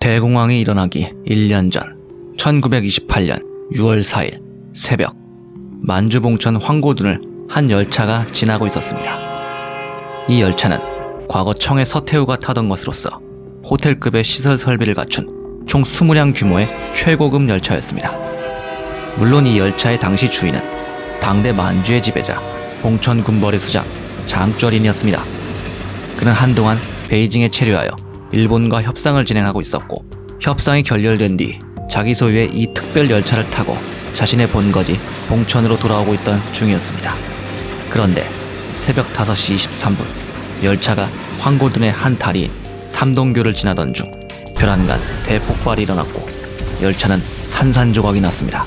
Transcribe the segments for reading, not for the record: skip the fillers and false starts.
대공황이 일어나기 1년 전 1928년 6월 4일 새벽 만주 봉천 황고둔을 한 열차가 지나고 있었습니다. 이 열차는 과거 청해 서태후가 타던 것으로서 호텔급의 시설 설비를 갖춘 총 20량 규모의 최고급 열차였습니다. 물론 이 열차의 당시 주인은 당대 만주의 지배자 봉천 군벌의 수장 장쩌린이었습니다. 그는 한동안 베이징에 체류하여 일본과 협상을 진행하고 있었고, 협상이 결렬된 뒤 자기 소유의 이 특별 열차를 타고 자신의 본거지 봉천으로 돌아오고 있던 중이었습니다. 그런데 새벽 5시 23분 열차가 황고둔의 한 다리인 삼동교를 지나던 중 별안간 대폭발이 일어났고 열차는 산산조각이 났습니다.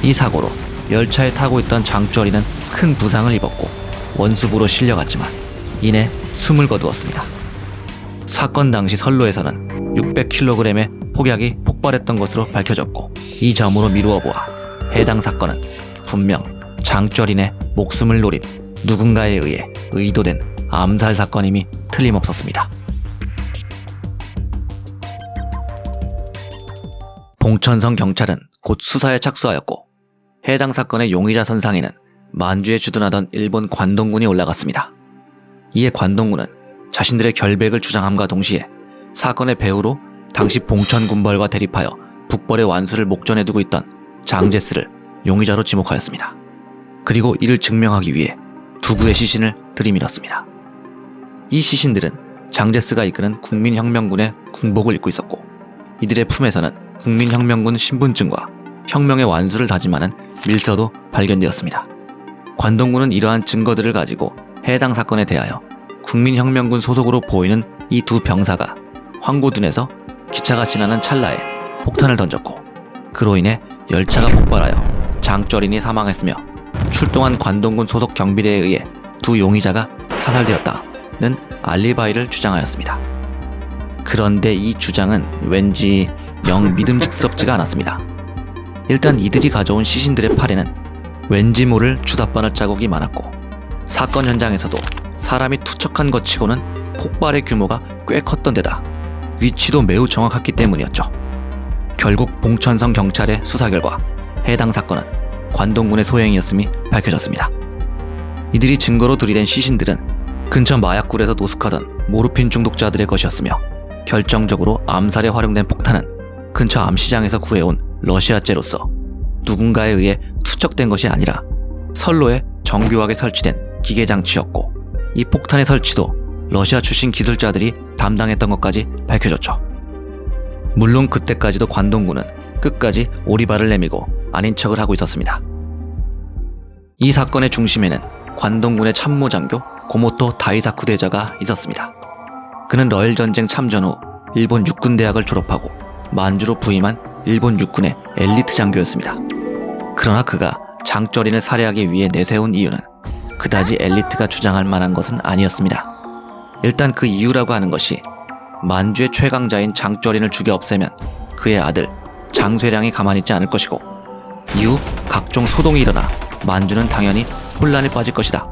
이 사고로 열차에 타고 있던 장쩌린은 큰 부상을 입었고 원수부로 실려갔지만 이내 숨을 거두었습니다. 사건 당시 선로에서는 600kg의 폭약이 폭발했던 것으로 밝혀졌고, 이 점으로 미루어 보아 해당 사건은 분명 장쩌린의 목숨을 노린 누군가에 의해 의도된 암살 사건임이 틀림없었습니다. 봉천성 경찰은 곧 수사에 착수하였고, 해당 사건의 용의자 선상에는 만주에 주둔하던 일본 관동군이 올라갔습니다. 이에 관동군은 자신들의 결백을 주장함과 동시에 사건의 배후로 당시 봉천 군벌과 대립하여 북벌의 완수를 목전에 두고 있던 장제스를 용의자로 지목하였습니다. 그리고 이를 증명하기 위해 두구의 시신을 들이밀었습니다. 이 시신들은 장제스가 이끄는 국민혁명군의 군복을 입고 있었고, 이들의 품에서는 국민혁명군 신분증과 혁명의 완수를 다짐하는 밀서도 발견되었습니다. 관동군은 이러한 증거들을 가지고 해당 사건에 대하여 국민혁명군 소속으로 보이는 이 두 병사가 황고둔에서 기차가 지나는 찰나에 폭탄을 던졌고, 그로 인해 열차가 폭발하여 장쩌린이 사망했으며 출동한 관동군 소속 경비대에 의해 두 용의자가 사살되었다는 알리바이를 주장하였습니다. 그런데 이 주장은 왠지 영 믿음직스럽지가 않았습니다. 일단 이들이 가져온 시신들의 팔에는 왠지 모를 주사바늘 자국이 많았고, 사건 현장에서도 사람이 투척한 것 치고는 폭발의 규모가 꽤 컸던 데다 위치도 매우 정확했기 때문이었죠. 결국 봉천성 경찰의 수사 결과 해당 사건은 관동군의 소행이었음이 밝혀졌습니다. 이들이 증거로 들이댄 시신들은 근처 마약굴에서 노숙하던 모르핀 중독자들의 것이었으며, 결정적으로 암살에 활용된 폭탄은 근처 암시장에서 구해온 러시아제로서 누군가에 의해 투척된 것이 아니라 선로에 정교하게 설치된 기계장치였고, 이 폭탄의 설치도 러시아 출신 기술자들이 담당했던 것까지 밝혀졌죠. 물론 그때까지도 관동군은 끝까지 오리발을 내밀고 아닌 척을 하고 있었습니다. 이 사건의 중심에는 관동군의 참모장교 고모토 다이사쿠 대자가 있었습니다. 그는 러일전쟁 참전 후 일본 육군대학을 졸업하고 만주로 부임한 일본 육군의 엘리트 장교였습니다. 그러나 그가 장쩌린을 살해하기 위해 내세운 이유는 그다지 엘리트가 주장할 만한 것은 아니었습니다. 일단 그 이유라고 하는 것이 만주의 최강자인 장쩌린을 죽여 없애면 그의 아들 장쇠량이 가만히 있지 않을 것이고, 이후 각종 소동이 일어나 만주는 당연히 혼란에 빠질 것이다.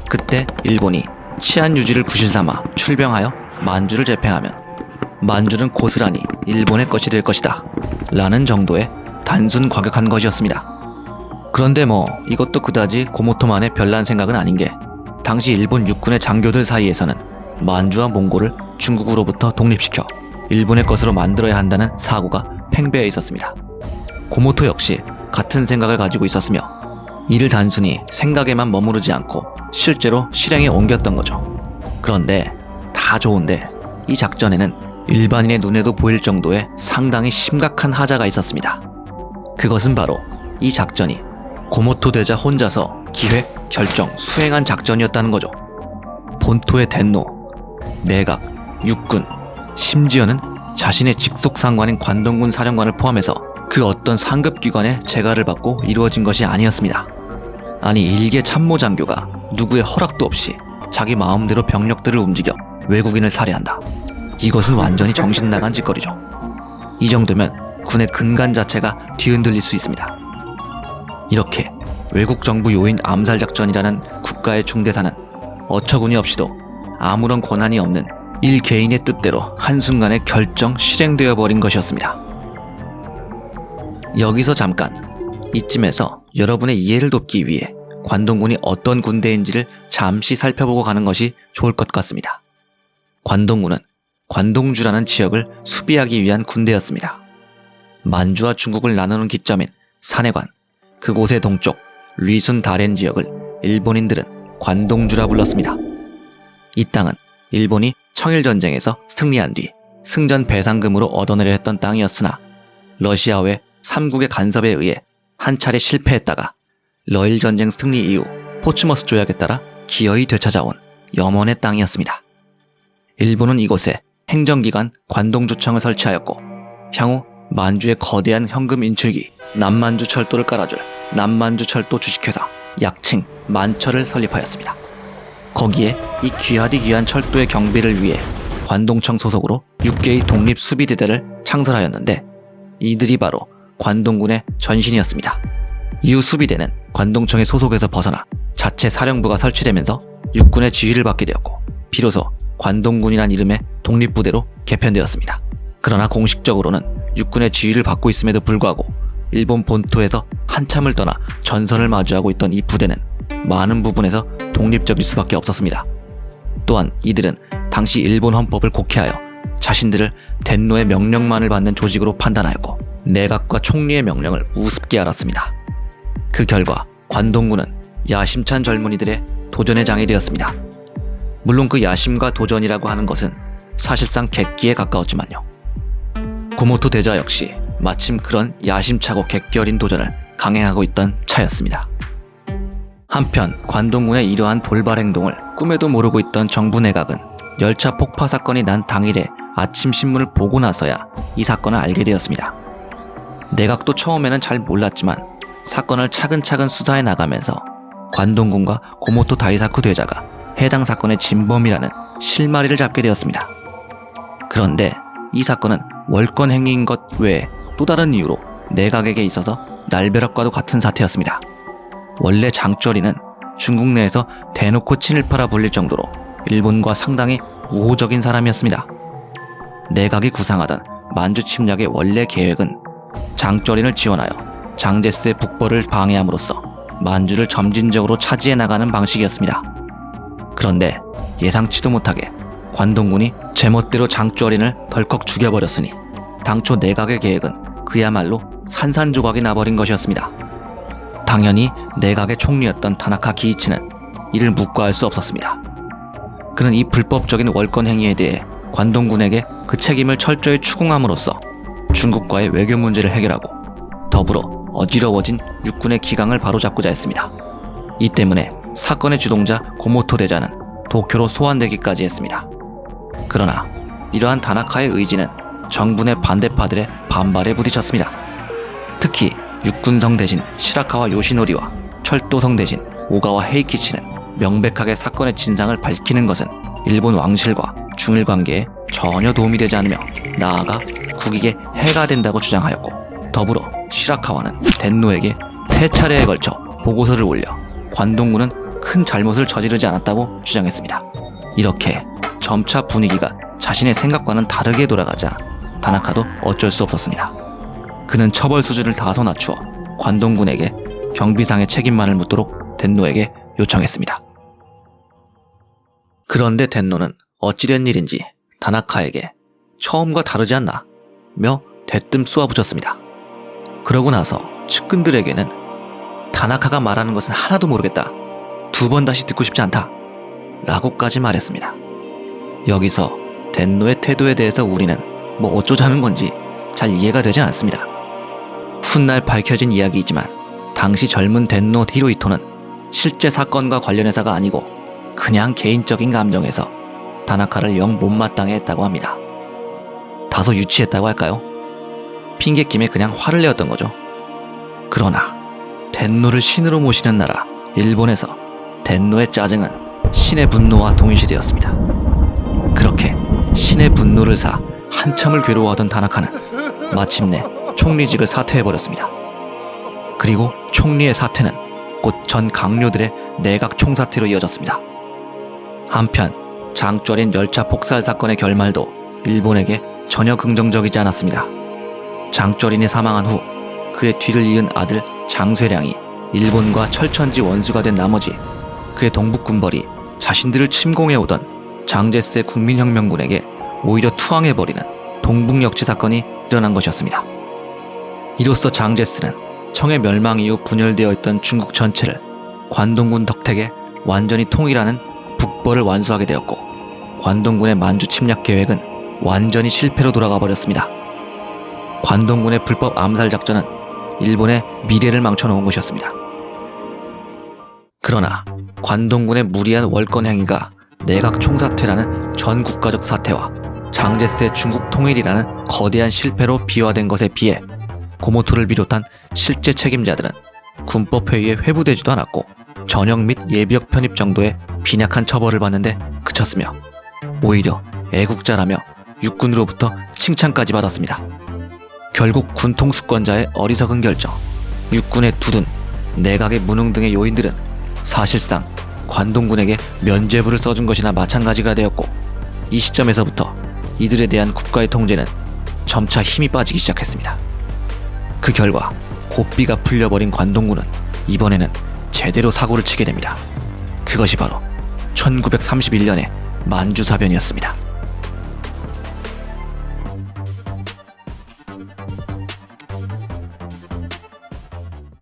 그때 일본이 치안 유지를 구실삼아 출병하여 만주를 재패하면 만주는 고스란히 일본의 것이 될 것이다 라는 정도의 단순 과격한 것이었습니다. 그런데 이것도 그다지 고모토만의 별난 생각은 아닌 게, 당시 일본 육군의 장교들 사이에서는 만주와 몽골을 중국으로부터 독립시켜 일본의 것으로 만들어야 한다는 사고가 팽배해 있었습니다. 고모토 역시 같은 생각을 가지고 있었으며, 이를 단순히 생각에만 머무르지 않고 실제로 실행에 옮겼던 거죠. 그런데 다 좋은데 이 작전에는 일반인의 눈에도 보일 정도의 상당히 심각한 하자가 있었습니다. 그것은 바로 이 작전이 고모토 대자 혼자서 기획, 결정, 수행한 작전이었다는 거죠. 본토의 덴노, 내각, 육군, 심지어는 자신의 직속 상관인 관동군 사령관을 포함해서 그 어떤 상급기관의 재가를 받고 이루어진 것이 아니었습니다. 아니, 일개 참모장교가 누구의 허락도 없이 자기 마음대로 병력들을 움직여 외국인을 살해한다. 이것은 완전히 정신나간 짓거리죠. 이 정도면 군의 근간 자체가 뒤흔들릴 수 있습니다. 이렇게 외국 정부 요인 암살 작전이라는 국가의 중대사는 어처구니 없이도 아무런 권한이 없는 일개인의 뜻대로 한순간에 결정 실행되어 버린 것이었습니다. 여기서 잠깐 이쯤에서 여러분의 이해를 돕기 위해 관동군이 어떤 군대인지를 잠시 살펴보고 가는 것이 좋을 것 같습니다. 관동군은 관동주라는 지역을 수비하기 위한 군대였습니다. 만주와 중국을 나누는 기점인 산해관, 그곳의 동쪽 리순 다롄 지역을 일본인들은 관동주라 불렀습니다. 이 땅은 일본이 청일전쟁에서 승리한 뒤 승전 배상금으로 얻어내려 했던 땅이었으나 러시아의 삼국의 간섭에 의해 한 차례 실패했다가 러일전쟁 승리 이후 포츠머스 조약에 따라 기어이 되찾아온 염원의 땅이었습니다. 일본은 이곳에 행정기관 관동주청을 설치하였고 향후 만주의 거대한 현금 인출기 남만주 철도를 깔아줄 남만주 철도 주식회사 약칭 만철을 설립하였습니다. 거기에 이 귀하디 귀한 철도의 경비를 위해 관동청 소속으로 6개의 독립 수비대대를 창설하였는데 이들이 바로 관동군의 전신이었습니다. 이후 수비대는 관동청의 소속에서 벗어나 자체 사령부가 설치되면서 육군의 지휘를 받게 되었고 비로소 관동군이란 이름의 독립부대로 개편되었습니다. 그러나 공식적으로는 육군의 지휘를 받고 있음에도 불구하고 일본 본토에서 한참을 떠나 전선을 마주하고 있던 이 부대는 많은 부분에서 독립적일 수밖에 없었습니다. 또한 이들은 당시 일본 헌법을 곡해하여 자신들을 덴노의 명령만을 받는 조직으로 판단하였고 내각과 총리의 명령을 우습게 알았습니다. 그 결과 관동군은 야심찬 젊은이들의 도전의 장이 되었습니다. 물론 그 야심과 도전이라고 하는 것은 사실상 객기에 가까웠지만요. 고모토 대자 역시 마침 그런 야심차고 객기 어린 도전을 강행하고 있던 차였습니다. 한편 관동군의 이러한 돌발 행동을 꿈에도 모르고 있던 정부 내각은 열차 폭파 사건이 난 당일에 아침 신문을 보고 나서야 이 사건을 알게 되었습니다. 내각도 처음에는 잘 몰랐지만 사건을 차근차근 수사해 나가면서 관동군과 고모토 다이사쿠 대자가 해당 사건의 진범이라는 실마리를 잡게 되었습니다. 그런데 이 사건은 월권 행위인 것 외에 또 다른 이유로 내각에게 있어서 날벼락과도 같은 사태였습니다. 원래 장쩌리는 중국 내에서 대놓고 친일파라 불릴 정도로 일본과 상당히 우호적인 사람이었습니다. 내각이 구상하던 만주 침략의 원래 계획은 장쩌린을 지원하여 장제스의 북벌을 방해함으로써 만주를 점진적으로 차지해 나가는 방식이었습니다. 그런데 예상치도 못하게 관동군이 제멋대로 장쩌린을 덜컥 죽여버렸으니 당초 내각의 계획은 그야말로 산산조각이 나버린 것이었습니다. 당연히 내각의 총리였던 타나카 기이치는 이를 묵과할 수 없었습니다. 그는 이 불법적인 월권 행위에 대해 관동군에게 그 책임을 철저히 추궁함으로써 중국과의 외교 문제를 해결하고 더불어 어지러워진 육군의 기강을 바로잡고자 했습니다. 이 때문에 사건의 주동자 고모토 대자는 도쿄로 소환되기까지 했습니다. 그러나 이러한 다나카의 의지는 정군의 반대파들의 반발에 부딪혔습니다. 특히 육군성 대신 시라카와 요시노리와 철도성 대신 오가와 헤이키치는 명백하게 사건의 진상을 밝히는 것은 일본 왕실과 중일 관계에 전혀 도움이 되지 않으며 나아가 국익에 해가 된다고 주장하였고 더불어 시라카와는 덴노에게 3차례에 걸쳐 보고서를 올려 관동군은 큰 잘못을 저지르지 않았다고 주장했습니다. 이렇게 점차 분위기가 자신의 생각과는 다르게 돌아가자 다나카도 어쩔 수 없었습니다. 그는 처벌 수준을 다소 낮추어 관동군에게 경비상의 책임만을 묻도록 덴노에게 요청했습니다. 그런데 덴노는 어찌된 일인지 다나카에게 처음과 다르지 않나 며 대뜸 쏘아붙였습니다. 그러고 나서 측근들에게는 다나카가 말하는 것은 하나도 모르겠다. 2번 다시 듣고 싶지 않다. 라고까지 말했습니다. 여기서 덴노의 태도에 대해서 우리는 뭐 어쩌자는 건지 잘 이해가 되지 않습니다. 훗날 밝혀진 이야기이지만 당시 젊은 덴노 히로히토는 실제 사건과 관련해서가 아니고 그냥 개인적인 감정에서 다나카를 영 못마땅해 했다고 합니다. 다소 유치했다고 할까요? 핑계김에 그냥 화를 내었던 거죠. 그러나 덴노를 신으로 모시는 나라 일본에서 덴노의 짜증은 신의 분노와 동일시되었습니다. 그렇게 신의 분노를 사 한참을 괴로워하던 다나카는 마침내 총리직을 사퇴해버렸습니다. 그리고 총리의 사퇴는 곧 전 강료들의 내각 총사퇴로 이어졌습니다. 한편 장조린 열차 폭살 사건의 결말도 일본에게 전혀 긍정적이지 않았습니다. 장조린이 사망한 후 그의 뒤를 이은 아들 장쇠량이 일본과 철천지 원수가 된 나머지 그의 동북군벌이 자신들을 침공해오던 장제스의 국민혁명군에게 오히려 투항해버리는 동북역지 사건이 일어난 것이었습니다. 이로써 장제스는 청의 멸망 이후 분열되어 있던 중국 전체를 관동군 덕택에 완전히 통일하는 북벌을 완수하게 되었고, 관동군의 만주 침략 계획은 완전히 실패로 돌아가 버렸습니다. 관동군의 불법 암살 작전은 일본의 미래를 망쳐놓은 것이었습니다. 그러나 관동군의 무리한 월권 행위가 내각 총사퇴라는 전 국가적 사태와 장제스의 중국 통일이라는 거대한 실패로 비화된 것에 비해 고모토를 비롯한 실제 책임자들은 군법회의에 회부되지도 않았고 전역 및 예비역 편입 정도의 빈약한 처벌을 받는데 그쳤으며 오히려 애국자라며 육군으로부터 칭찬까지 받았습니다. 결국 군통수권자의 어리석은 결정, 육군의 두둔, 내각의 무능 등의 요인들은 사실상 관동군에게 면죄부를 써준 것이나 마찬가지가 되었고, 이 시점에서부터 이들에 대한 국가의 통제는 점차 힘이 빠지기 시작했습니다. 그 결과 고삐가 풀려버린 관동군은 이번에는 제대로 사고를 치게 됩니다. 그것이 바로 1931년의 만주사변이었습니다.